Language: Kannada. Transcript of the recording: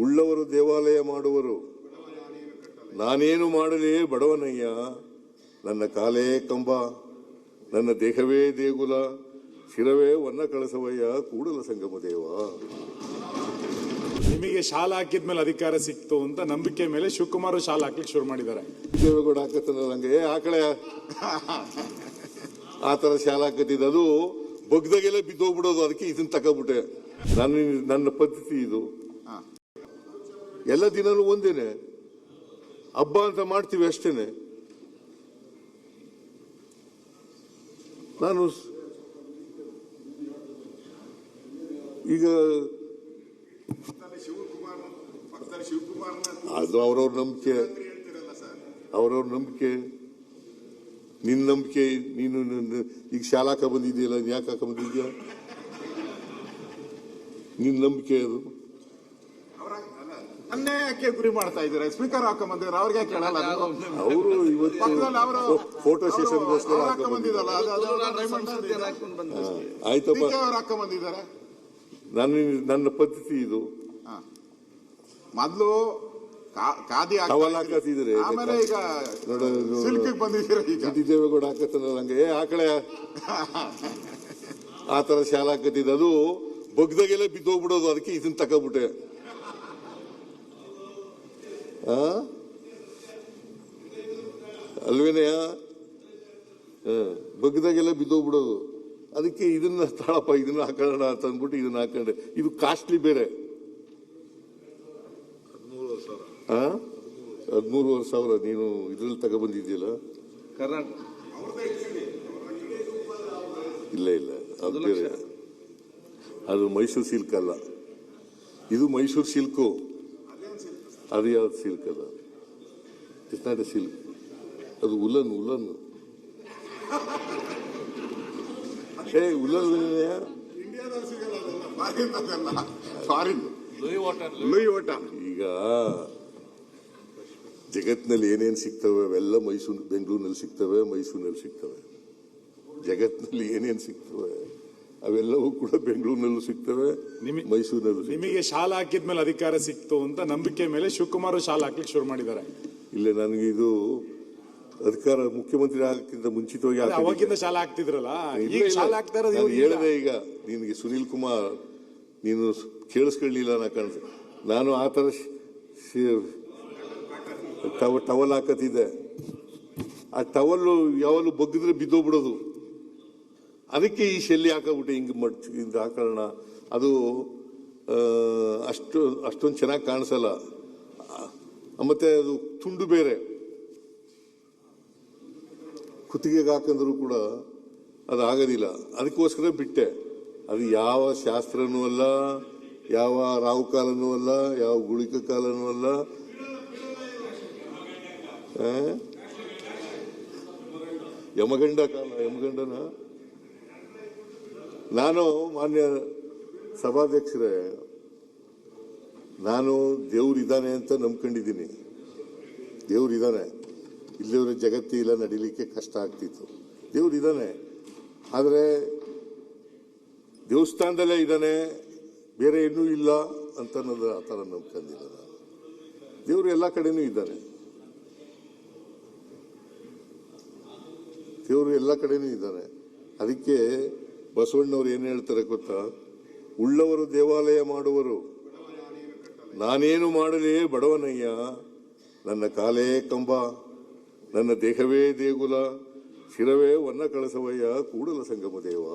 ಉಳ್ಳವರು ದೇವಾಲಯ ಮಾಡುವರು, ನಾನೇನು ಮಾಡಲಿ ಬಡವನಯ್ಯ. ನನ್ನ ಕಾಲೇ ಕಂಬ, ನನ್ನ ದೇಹವೇ ದೇಗುಲ, ಶಿರವೇ ವನ್ನ ಕಳಸವಯ್ಯ ಕೂಡಲ ಸಂಗಮ ದೇವ. ನಿಮಗೆ ಶಾಲೆ ಹಾಕಿದ್ಮೇಲೆ ಅಧಿಕಾರ ಸಿಕ್ತು ಅಂತ ನಂಬಿಕೆ ಮೇಲೆ ಶಿವಕುಮಾರ್ ಶಾಲೆ ಹಾಕ್ಲಿಕ್ಕೆ ಶುರು ಮಾಡಿದ್ದಾರೆ. ದೇವೇಗೌಡ ಹಾಕತ್ತಲ್ಲ ನಂಗೆ ಆಕಳೆ ಆತರ ಶಾಲೆ ಹಾಕತ್ತಿದ್ದು, ಅದು ಬಗ್ದಾಗೆಲ್ಲ ಬಿದ್ದೋಗ್ಬಿಡೋದು. ಅದಕ್ಕೆ ಇದನ್ನ ತಗೋಬಿಟ್ಟೆ. ನನ್ನ ಪದ್ಧತಿ ಇದು. ಎಲ್ಲ ದಿನನೂ ಒಂದೇನೆ, ಹಬ್ಬ ಅಂತ ಮಾಡ್ತೀವಿ ಅಷ್ಟೇನೆ. ನಾನು ಈಗ ಅದು ಅವ್ರವ್ರ ನಂಬಿಕೆ, ನಿನ್ನ ನಂಬಿಕೆ. ನೀನು ಈಗ ಶಾಲಾ ಹಾಕ ಬಂದಿದೆಯಲ್ಲ, ಯಾಕೆ ಹಾಕ ಬಂದಿದ್ಯಾ? ನಿನ್ನ ನಂಬಿಕೆ ಅದು. ಅನ್ನೇ ಯಾಕೆ ಗುರಿ ಮಾಡ್ತಾ ಇದ್ದಾರೆ? ಸ್ಪೀಕರ್ ಹಾಕೊಂಡ್ಬಂದಿದ್ದಾರೆ, ಅವ್ರಿಗೆ ಕೇಳಲ್ಲ. ಅವರು ಇವತ್ತು ಫೋಟೋ ಸೆಷನ್ಗೋಸ್ಕರ ಹಾಕೊಂಡ್ಬಂದಿದ್ದಲ್ಲ, ಆಯ್ತಪ್ಪ. ಹಾಕೊಂಡ್ಬಂದಿದ್ದಾರೆ. ನನ್ನ ಪದ್ಧತಿ ಇದು. ಮೊದ್ಲು ಖಾದಿ ಹಾಕತ್ತಿದ್ರೆ ಆಮೇಲೆ ಈಗ ಸಿಲ್ಕ್ ಬಂದಿದ್ದೀರ. ಈಗ ದೇವೇಗೌಡ ಹಾಕತ್ತಲ್ಲ ನಂಗೆ ಆಕಳೆ ಆತರ ಶಾಲೆ ಹಾಕತ್ತಿದ್ದು, ಅದು ಬಗ್ದಾಗೆಲ್ಲ ಬಿದ್ದೋಗ್ಬಿಡೋದು. ಅದಕ್ಕೆ ಇದನ್ನ ತಗೋಬಿಟ್ಟೆ. ಅಲ್ವೇನೆಯ ಬಗ್ದಾಗೆಲ್ಲ ಬಿದ್ದೋಗ್ಬಿಡೋದು. ಅದಕ್ಕೆ ಇದನ್ನ ತಾಳಪ್ಪ, ಇದನ್ನ ಹಾಕೋಣ ಅಂತ ಅಂದ್ಬಿಟ್ಟು ಇದನ್ನ ಹಾಕೊಂಡೆ. ಇದು ಕಾಸ್ಟ್ಲಿ ಬೇರೆ. 13,500 ನೀನು ಇದ್ರಲ್ಲಿ ತಗೊಬಂದಿದ್ಯಲ್ಲ. ಇಲ್ಲ ಅದು ಬೇರೆ. ಅದು ಮೈಸೂರು ಸಿಲ್ಕ್ ಅಲ್ಲ, ಇದು ಮೈಸೂರು ಸಿಲ್ಕು. ಅದು ಯಾವ್ದು ಸಿಲ್ಕ್ ಅಲ್ಲ, ಇಟ್ಸ್ ನಾಟ್ ಎ ಸಿಲ್ಕ್. ಅದು ಉಲ್ಲನ್. ಉಲ್ಲನ್ ಈಗ ಜಗತ್ತಿನಲ್ಲಿ ಏನೇನು ಸಿಗ್ತವೆ ಅವೆಲ್ಲ ಬೆಂಗಳೂರಿನಲ್ಲಿ ಸಿಗ್ತವೆ, ಮೈಸೂರಿನಲ್ಲಿ ಸಿಗ್ತವೆ. ಜಗತ್ತಿನಲ್ಲಿ ಏನೇನು ಸಿಗ್ತವೆ ಅವೆಲ್ಲವೂ ಕೂಡ ಬೆಂಗಳೂರಿನಲ್ಲೂ ಸಿಗ್ತವೆ, ಮೈಸೂರಿನಲ್ಲೂ. ನಿಮಗೆ ಶಾಲೆ ಹಾಕಿದ್ಮೇಲೆ ಅಧಿಕಾರ ಸಿಕ್ತು ಅಂತ ನಂಬಿಕೆ ಮೇಲೆ ಶಿವಕುಮಾರ್ ಶಾಲೆ ಹಾಕ್ಲಿಕ್ಕೆ ಶುರು ಮಾಡಿದ್ದಾರೆ. ಇಲ್ಲ, ನನಗೆ ಇದು ಅಧಿಕಾರ ಮುಖ್ಯಮಂತ್ರಿ ಆಗಕ್ಕಿಂತ ಮುಂಚಿತವಾಗಿ ಅವಾಗಿಂದ ಶಾಲೆ ಹಾಕ್ತಿದ್ರಲ್ಲ, ಹೇಳಿದೆ. ಈಗ ನಿನಗೆ ಸುನೀಲ್ ಕುಮಾರ್ ನೀನು ಕೇಳಿಸ್ಕೊಳ್ಳಿಲ್ಲ ನಾ ಕಾಣಿಸ್. ನಾನು ಆ ಥರ ಟವಲ್ ಹಾಕತ್ತಿದ್ದೆ. ಆ ಟವಲ್ಲು ಯಾವಲ್ಲೂ ಬಗ್ಗಿದ್ರೆ ಬಿದ್ದೋಗ್ಬಿಡೋದು. ಅದಕ್ಕೆ ಈ ಶೆಲ್ಲಿ ಹಾಕಬಿಟ್ಟೆ. ಹಿಂಗೆ ಹಾಕೋಣ, ಅದು ಅಷ್ಟೊಂದು ಚೆನ್ನಾಗಿ ಕಾಣಿಸಲ್ಲ. ಮತ್ತೆ ಅದು ತುಂಡು ಬೇರೆ. ಕುತ್ತಿಗೆಗೆ ಹಾಕಂದ್ರೂ ಕೂಡ ಅದು ಆಗೋದಿಲ್ಲ. ಅದಕ್ಕೋಸ್ಕರ ಬಿಟ್ಟೆ. ಅದು ಯಾವ ಶಾಸ್ತ್ರನೂ ಅಲ್ಲ, ಯಾವ ರಾವು ಕಾಲನೂ ಅಲ್ಲ, ಯಾವ ಗುಳಿಕ ಕಾಲನೂ ಅಲ್ಲ. ಯಮಗಂಡ ಕಾಲ, ಯಮಗಂಡನ. ನಾನು ಮಾನ್ಯ ಸಭಾಧ್ಯಕ್ಷರೇ, ನಾನು ದೇವ್ರಿದ್ದಾನೆ ಅಂತ ನಂಬ್ಕೊಂಡಿದ್ದೀನಿ. ದೇವ್ರಿದ್ದಾನೆ, ಇಲ್ಲಿವರೆ ಜಗತ್ತಿಲ್ಲ, ನಡಿಲಿಕ್ಕೆ ಕಷ್ಟ ಆಗ್ತಿತ್ತು. ದೇವ್ರಿದ್ದಾನೆ, ಆದರೆ ದೇವಸ್ಥಾನದಲ್ಲೇ ಇದ್ದಾನೆ, ಬೇರೆ ಏನೂ ಇಲ್ಲ ಅಂತ ಅನ್ನೋದು ಆ ಥರ ನಂಬ್ಕೊಂಡಿಲ್ಲ ನಾನು. ದೇವರು ಎಲ್ಲ ಕಡೆನೂ ಇದ್ದಾನೆ, ದೇವರು ಎಲ್ಲ ಕಡೆನೂ ಇದ್ದಾನೆ. ಅದಕ್ಕೆ ಬಸವಣ್ಣವ್ರು ಏನು ಹೇಳ್ತಾರೆ ಗೊತ್ತಾ? ಉಳ್ಳವರು ದೇವಾಲಯ ಮಾಡುವರು, ನಾನೇನು ಮಾಡಲಿ ಬಡವನಯ್ಯ. ನನ್ನ ಕಾಲೇ ಕಂಬ, ನನ್ನ ದೇಹವೇ ದೇಗುಲ, ಶಿರವೇ ವನ್ನ ಕಳಸವಯ್ಯ ಕೂಡಲ ಸಂಗಮ ದೇವ.